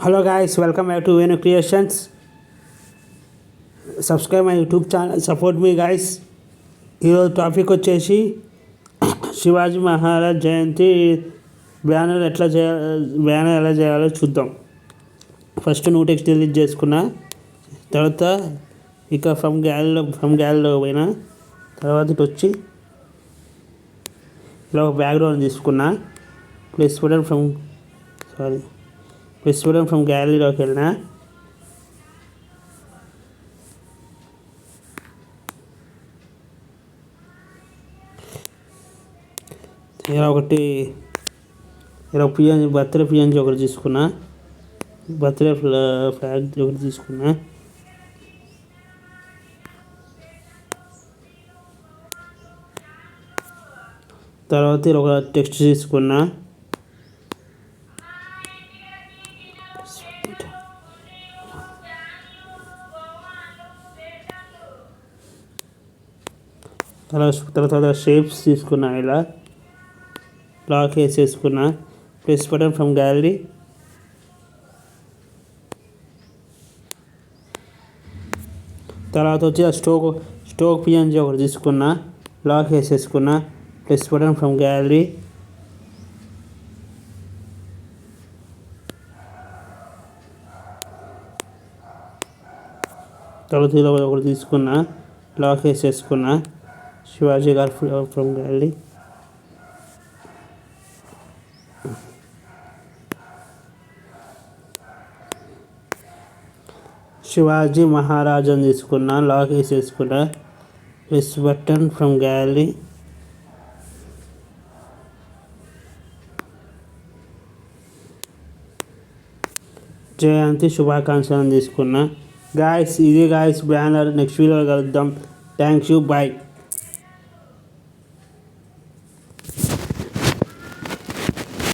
Hello guys, welcome back to Venu creations. Subscribe my YouTube channel, support me guys. ఈరోజు topic వచ్చేసి శివాజీ మహారాజ్ జయంతి banner ఎలా చేయాలో చూద్దాం. ఫస్ట్ న్యూ టెక్స్ట్ డిలీట్ చేసుకున్నా, తర్వాత ఇక ఫ్రమ్ గ్యాలరీలో పోయినా, తర్వాత ఇటు వచ్చి ఇలా ఒక బ్యాక్గ్రౌండ్ తీసుకున్నా. ప్లస్ బటన్ ఫ్రమ్ గ్యాలరీలోకి వెళ్ళినా, ఇలా బర్త్డే పిఎన్జీ ఒకటి తీసుకున్నా, బర్త్డే ఫ్లాగ్ ఒకటి తీసుకున్నా. తర్వాత ఇలా ఒక టెక్స్ట్ తీసుకున్నా. తర్వాత షేప్స్ తీసుకున్నా, ఇలా లాక్ వేసేసుకున్నా. ప్రెస్ బటన్ ఫ్రమ్ గ్యాలరీ, తర్వాత వచ్చి ఆ స్టోక్ పిఎన్జీ ఒకటి తీసుకున్నా, లాక్ వేసేసుకున్నా. ప్రెస్ బటన్ ఫ్రమ్ గ్యాలరీ, తర్వాత ఇలా ఒకటి తీసుకున్నా, లాక్ వేసేసుకున్నా. శివాజీ గారు ఫ్రమ్ గ్యాలరీ, శివాజీ మహారాజ్ అని తీసుకున్నా, లాక్ వేసేసుకున్నా. Press button from gallery, Jayanti శుభాకాంక్షలు అని తీసుకున్నా. గాయస్, ఇది గాయస్ బ్యానర్. నెక్స్ట్ వీడియోలో కలుద్దాం. Thank you, bye.